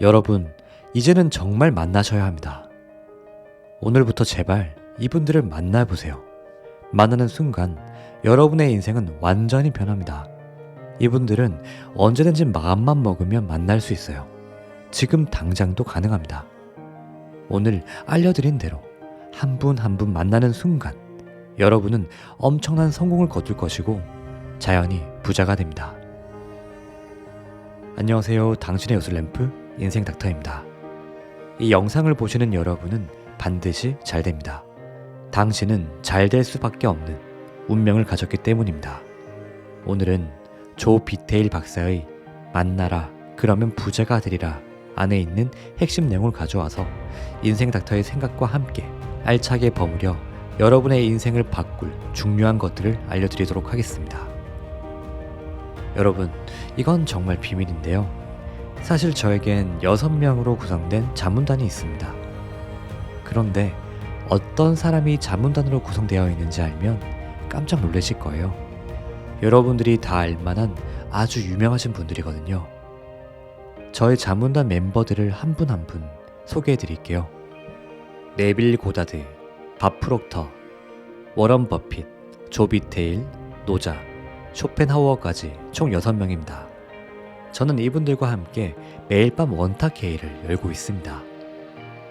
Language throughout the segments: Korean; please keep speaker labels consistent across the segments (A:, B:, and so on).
A: 여러분, 이제는 정말 만나셔야 합니다. 오늘부터 제발 이분들을 만나보세요. 만나는 순간 여러분의 인생은 완전히 변합니다. 이분들은 언제든지 마음만 먹으면 만날 수 있어요. 지금 당장도 가능합니다. 오늘 알려드린 대로 한 분 한 분 만나는 순간 여러분은 엄청난 성공을 거둘 것이고 자연히 부자가 됩니다. 안녕하세요. 당신의 요술램프 인생 닥터입니다. 이 영상을 보시는 여러분은 반드시 잘 됩니다. 당신은 잘 될 수밖에 없는 운명을 가졌기 때문입니다. 오늘은 조 비테일 박사의 만나라 그러면 부자가 되리라 안에 있는 핵심 내용을 가져와서 인생 닥터의 생각과 함께 알차게 버무려 여러분의 인생을 바꿀 중요한 것들을 알려드리도록 하겠습니다. 여러분, 이건 정말 비밀인데요. 사실 저에겐 6명으로 구성된 자문단이 있습니다. 그런데 어떤 사람이 자문단으로 구성되어 있는지 알면 깜짝 놀라실 거예요. 여러분들이 다 알만한 아주 유명하신 분들이거든요. 저의 자문단 멤버들을 한 분 한 분 소개해 드릴게요. 네빌 고다드, 밥 프록터, 워런 버핏, 조 비테일, 노자, 쇼펜하우어까지 총 6명입니다. 저는 이분들과 함께 매일 밤 원탁 회의를 열고 있습니다.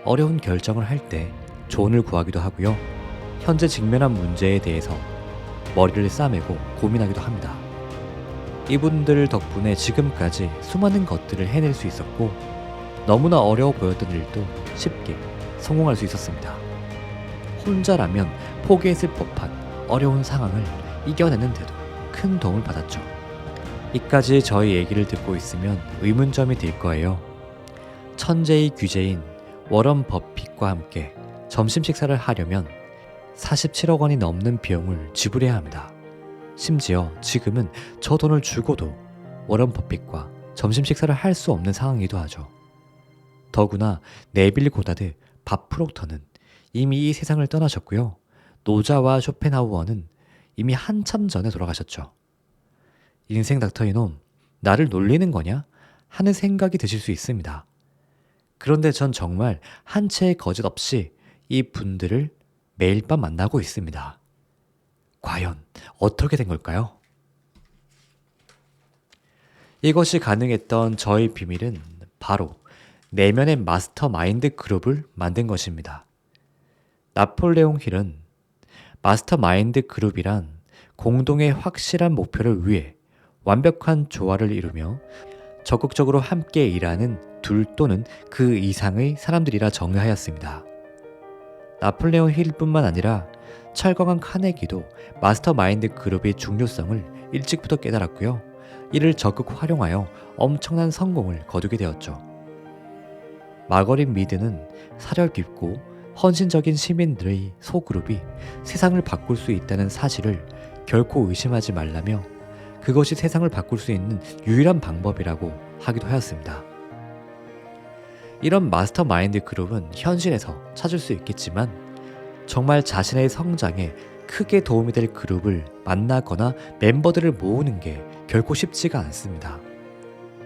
A: 어려운 결정을 할 때 조언을 구하기도 하고요. 현재 직면한 문제에 대해서 머리를 싸매고 고민하기도 합니다. 이분들 덕분에 지금까지 수많은 것들을 해낼 수 있었고 너무나 어려워 보였던 일도 쉽게 성공할 수 있었습니다. 혼자라면 포기했을 법한 어려운 상황을 이겨내는데도 큰 도움을 받았죠. 이까지 저희 얘기를 듣고 있으면 의문점이 들 거예요. 천재의 귀재인 워런 버핏과 함께 점심 식사를 하려면 47억 원이 넘는 비용을 지불해야 합니다. 심지어 지금은 저 돈을 주고도 워런 버핏과 점심 식사를 할 수 없는 상황이기도 하죠. 더구나 네빌 고다드, 밥 프록터는 이미 이 세상을 떠나셨고요. 노자와 쇼펜하우어는 이미 한참 전에 돌아가셨죠. 인생 닥터 이놈, 나를 놀리는 거냐? 하는 생각이 드실 수 있습니다. 그런데 전 정말 한 채의 거짓 없이 이 분들을 매일 밤 만나고 있습니다. 과연 어떻게 된 걸까요? 이것이 가능했던 저의 비밀은 바로 내면의 마스터 마인드 그룹을 만든 것입니다. 나폴레옹 힐은 마스터 마인드 그룹이란 공동의 확실한 목표를 위해 완벽한 조화를 이루며 적극적으로 함께 일하는 둘 또는 그 이상의 사람들이라 정의하였습니다. 나폴레옹 힐뿐만 아니라 철강한 카네기도 마스터 마인드 그룹의 중요성을 일찍부터 깨달았고요. 이를 적극 활용하여 엄청난 성공을 거두게 되었죠. 마거릿 미드는 사려 깊고 헌신적인 시민들의 소그룹이 세상을 바꿀 수 있다는 사실을 결코 의심하지 말라며 그것이 세상을 바꿀 수 있는 유일한 방법이라고 하기도 하였습니다. 이런 마스터 마인드 그룹은 현실에서 찾을 수 있겠지만 정말 자신의 성장에 크게 도움이 될 그룹을 만나거나 멤버들을 모으는 게 결코 쉽지가 않습니다.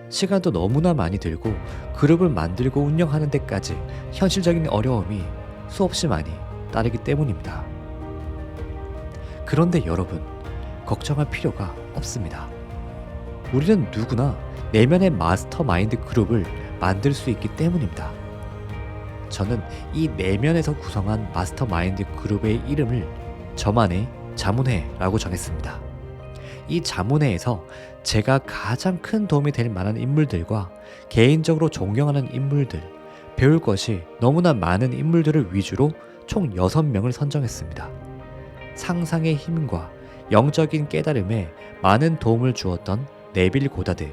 A: 시간도 너무나 많이 들고 그룹을 만들고 운영하는 데까지 현실적인 어려움이 수없이 많이 따르기 때문입니다. 그런데 여러분, 걱정할 필요가 없습니다. 우리는 누구나 내면의 마스터 마인드 그룹을 만들 수 있기 때문입니다. 저는 이 내면에서 구성한 마스터 마인드 그룹의 이름을 저만의 자문회라고 정했습니다. 이 자문회에서 제가 가장 큰 도움이 될 만한 인물들과 개인적으로 존경하는 인물들, 배울 것이 너무나 많은 인물들을 위주로 총 6명을 선정했습니다. 상상의 힘과 영적인 깨달음에 많은 도움을 주었던 네빌 고다드,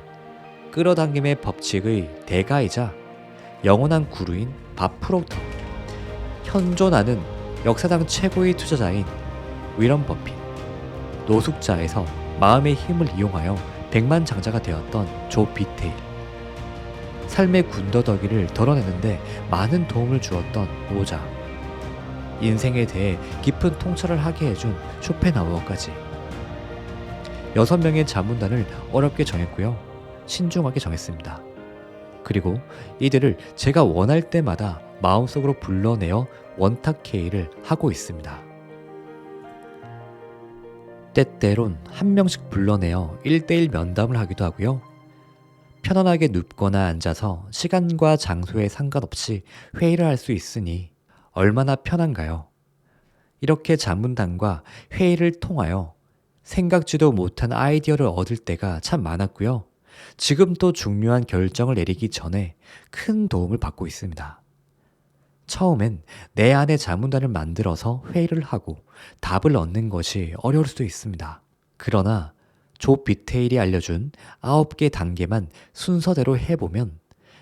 A: 끌어당김의 법칙의 대가이자 영원한 구루인 밥 프록터, 현존하는 역사상 최고의 투자자인 워런 버핏, 노숙자에서 마음의 힘을 이용하여 백만장자가 되었던 조 비테일, 삶의 군더더기를 덜어내는데 많은 도움을 주었던 노자, 인생에 대해 깊은 통찰을 하게 해준 쇼펜하우어까지 6명의 자문단을 어렵게 정했고요. 신중하게 정했습니다. 그리고 이들을 제가 원할 때마다 마음속으로 불러내어 원탁회의를 하고 있습니다. 때때론 한 명씩 불러내어 1대1 면담을 하기도 하고요. 편안하게 눕거나 앉아서 시간과 장소에 상관없이 회의를 할 수 있으니 얼마나 편한가요? 이렇게 자문단과 회의를 통하여 생각지도 못한 아이디어를 얻을 때가 참 많았고요. 지금 또 중요한 결정을 내리기 전에 큰 도움을 받고 있습니다. 처음엔 내 안에 자문단을 만들어서 회의를 하고 답을 얻는 것이 어려울 수도 있습니다. 그러나 조 비테일이 알려준 9개 단계만 순서대로 해보면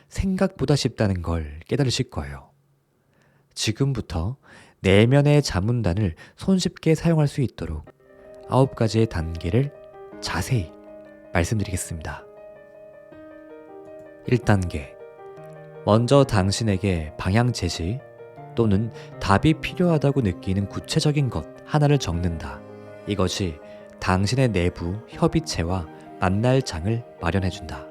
A: 생각보다 쉽다는 걸 깨달으실 거예요. 지금부터 내면의 자문단을 손쉽게 사용할 수 있도록 9가지의 단계를 자세히 말씀드리겠습니다. 1단계. 먼저 당신에게 방향 제시 또는 답이 필요하다고 느끼는 구체적인 것 하나를 적는다. 이것이 당신의 내부 협의체와 만날 장을 마련해준다.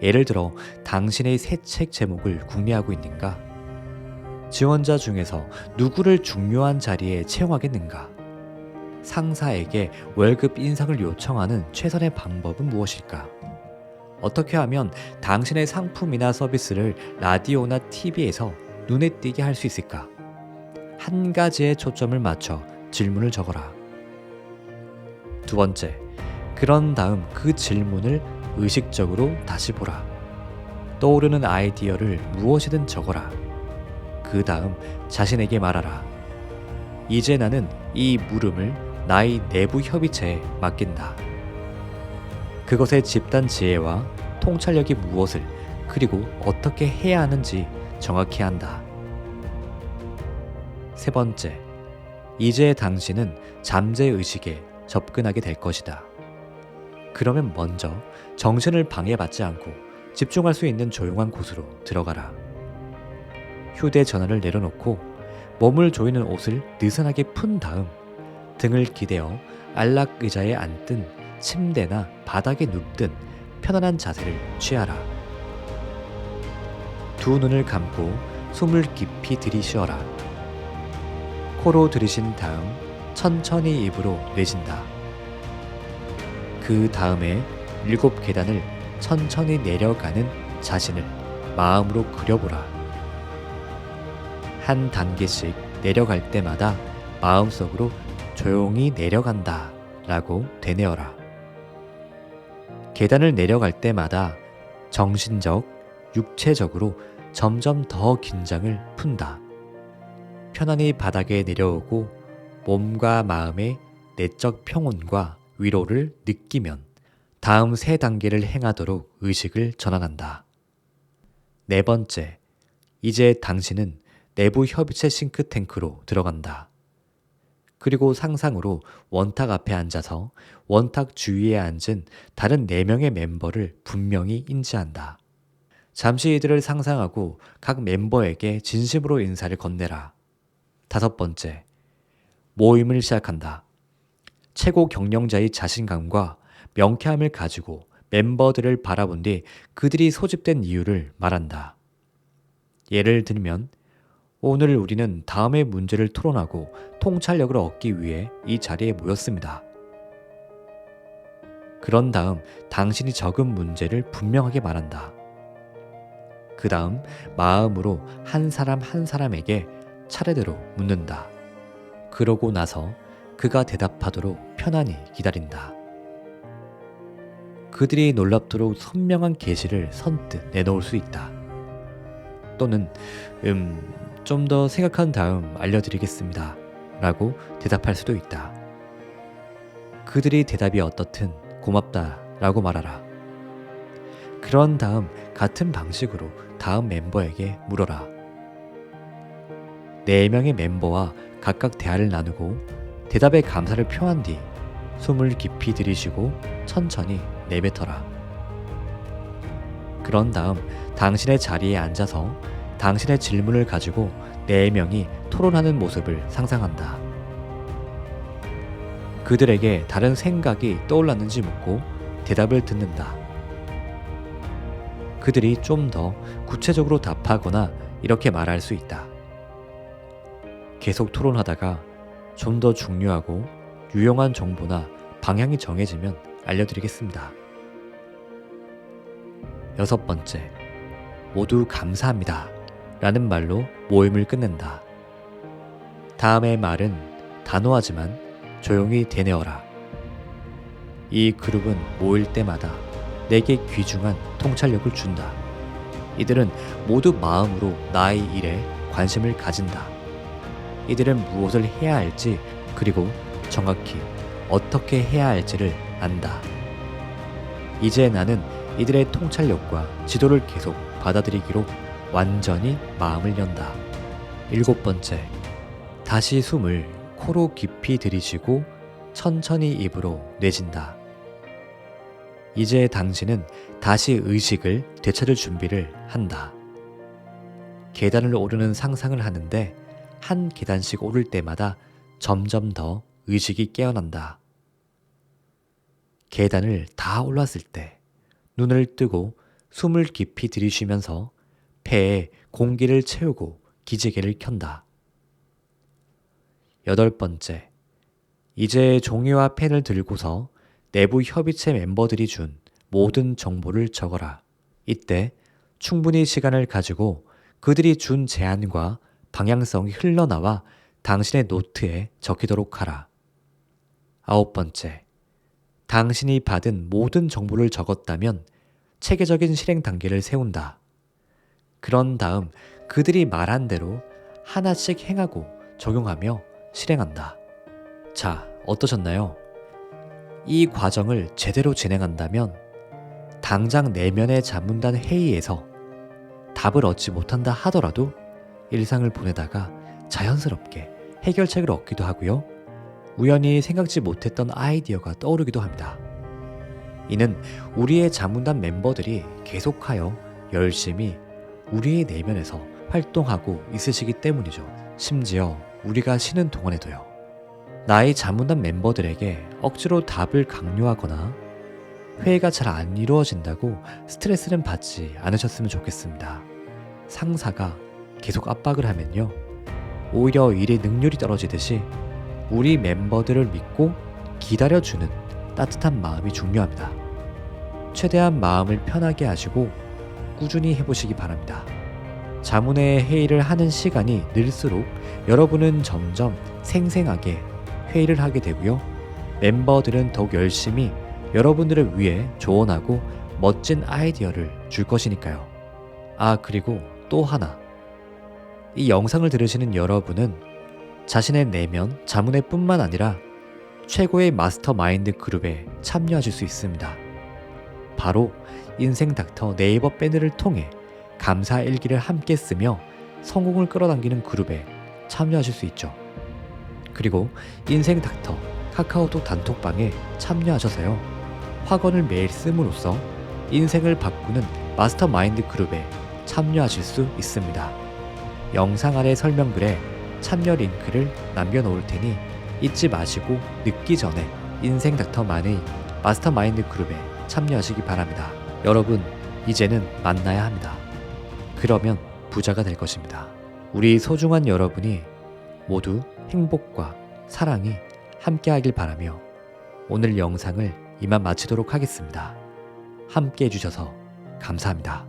A: 예를 들어 당신의 새 책 제목을 궁리하고 있는가? 지원자 중에서 누구를 중요한 자리에 채용하겠는가? 상사에게 월급 인상을 요청하는 최선의 방법은 무엇일까? 어떻게 하면 당신의 상품이나 서비스를 라디오나 TV에서 눈에 띄게 할 수 있을까? 한 가지에 초점을 맞춰 질문을 적어라. 2번째, 그런 다음 그 질문을 의식적으로 다시 보라. 떠오르는 아이디어를 무엇이든 적어라. 그 다음 자신에게 말하라. 이제 나는 이 물음을 나의 내부 협의체에 맡긴다. 그것의 집단 지혜와 통찰력이 무엇을 그리고 어떻게 해야 하는지 정확히 한다. 3번째, 이제 당신은 잠재의식에 접근하게 될 것이다. 그러면 먼저 정신을 방해받지 않고 집중할 수 있는 조용한 곳으로 들어가라. 휴대전화를 내려놓고 몸을 조이는 옷을 느슨하게 푼 다음 등을 기대어 안락의자에 앉든 침대나 바닥에 눕든 편안한 자세를 취하라. 두 눈을 감고 숨을 깊이 들이쉬어라. 코로 들이신 다음 천천히 입으로 내쉰다. 그 다음에 7계단을 천천히 내려가는 자신을 마음으로 그려보라. 한 단계씩 내려갈 때마다 마음속으로 조용히 내려간다 라고 되뇌어라. 계단을 내려갈 때마다 정신적, 육체적으로 점점 더 긴장을 푼다. 편안히 바닥에 내려오고 몸과 마음의 내적 평온과 위로를 느끼면 다음 3단계를 행하도록 의식을 전환한다. 4번째, 이제 당신은 내부 협의체 싱크탱크로 들어간다. 그리고 상상으로 원탁 앞에 앉아서 원탁 주위에 앉은 다른 4명의 멤버를 분명히 인지한다. 잠시 이들을 상상하고 각 멤버에게 진심으로 인사를 건네라. 5번째, 모임을 시작한다. 최고 경영자의 자신감과 명쾌함을 가지고 멤버들을 바라본 뒤 그들이 소집된 이유를 말한다. 예를 들면 오늘 우리는 다음의 문제를 토론하고 통찰력을 얻기 위해 이 자리에 모였습니다. 그런 다음 당신이 적은 문제를 분명하게 말한다. 그 다음 마음으로 한 사람 한 사람에게 차례대로 묻는다. 그러고 나서 그가 대답하도록 편안히 기다린다. 그들이 놀랍도록 선명한 계시를 선뜻 내놓을 수 있다. 또는 좀 더 생각한 다음 알려드리겠습니다 라고 대답할 수도 있다. 그들이 대답이 어떻든 고맙다 라고 말하라. 그런 다음 같은 방식으로 다음 멤버에게 물어라. 4명의 멤버와 각각 대화를 나누고 대답에 감사를 표한 뒤 숨을 깊이 들이쉬고 천천히 내뱉어라. 그런 다음 당신의 자리에 앉아서 당신의 질문을 가지고 4명이 토론하는 모습을 상상한다. 그들에게 다른 생각이 떠올랐는지 묻고 대답을 듣는다. 그들이 좀 더 구체적으로 답하거나 이렇게 말할 수 있다. 계속 토론하다가 좀 더 중요하고 유용한 정보나 방향이 정해지면 알려드리겠습니다. 6번째, 모두 감사합니다 라는 말로 모임을 끝낸다. 다음의 말은 단호하지만 조용히 되뇌어라. 이 그룹은 모일 때마다 내게 귀중한 통찰력을 준다. 이들은 모두 마음으로 나의 일에 관심을 가진다. 이들은 무엇을 해야 할지 그리고 정확히 어떻게 해야 할지를 안다. 이제 나는 이들의 통찰력과 지도를 계속 받아들이기로 완전히 마음을 연다. 7번째, 다시 숨을 코로 깊이 들이쉬고 천천히 입으로 내쉰다. 이제 당신은 다시 의식을 되찾을 준비를 한다. 계단을 오르는 상상을 하는데 한 계단씩 오를 때마다 점점 더 의식이 깨어난다. 계단을 다 올랐을 때 눈을 뜨고 숨을 깊이 들이쉬면서 폐에 공기를 채우고 기지개를 켠다. 8번째, 이제 종이와 펜을 들고서 내부 협의체 멤버들이 준 모든 정보를 적어라. 이때 충분히 시간을 가지고 그들이 준 제안과 방향성이 흘러나와 당신의 노트에 적히도록 하라. 9번째, 당신이 받은 모든 정보를 적었다면 체계적인 실행 단계를 세운다. 그런 다음 그들이 말한 대로 하나씩 행하고 적용하며 실행한다. 자, 어떠셨나요? 이 과정을 제대로 진행한다면 당장 내면의 자문단 회의에서 답을 얻지 못한다 하더라도 일상을 보내다가 자연스럽게 해결책을 얻기도 하고요. 우연히 생각지 못했던 아이디어가 떠오르기도 합니다. 이는 우리의 자문단 멤버들이 계속하여 열심히 우리의 내면에서 활동하고 있으시기 때문이죠. 심지어 우리가 쉬는 동안에도요. 나의 자문단 멤버들에게 억지로 답을 강요하거나 회의가 잘 안 이루어진다고 스트레스는 받지 않으셨으면 좋겠습니다. 상사가 계속 압박을 하면요. 오히려 일의 능률이 떨어지듯이 우리 멤버들을 믿고 기다려주는 따뜻한 마음이 중요합니다. 최대한 마음을 편하게 하시고 꾸준히 해보시기 바랍니다. 자문회 회의를 하는 시간이 늘수록 여러분은 점점 생생하게 회의를 하게 되고요. 멤버들은 더욱 열심히 여러분들을 위해 조언하고 멋진 아이디어를 줄 것이니까요. 아, 그리고 또 하나. 이 영상을 들으시는 여러분은 자신의 내면 자문회뿐만 아니라 최고의 마스터마인드 그룹에 참여하실 수 있습니다. 바로 인생닥터 네이버 밴드를 통해 감사 일기를 함께 쓰며 성공을 끌어당기는 그룹에 참여하실 수 있죠. 그리고 인생닥터 카카오톡 단톡방에 참여하셔서요. 확언을 매일 씀으로써 인생을 바꾸는 마스터마인드 그룹에 참여하실 수 있습니다. 영상 아래 설명글에 참여 링크를 남겨놓을 테니 잊지 마시고 늦기 전에 인생닥터만의 마스터마인드 그룹에 참여하시기 바랍니다. 여러분, 이제는 만나야 합니다. 그러면 부자가 될 것입니다. 우리 소중한 여러분이 모두 행복과 사랑이 함께하길 바라며 오늘 영상을 이만 마치도록 하겠습니다. 함께 해주셔서 감사합니다.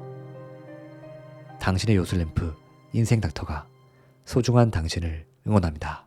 A: 당신의 요술램프 인생닥터가 소중한 당신을 응원합니다.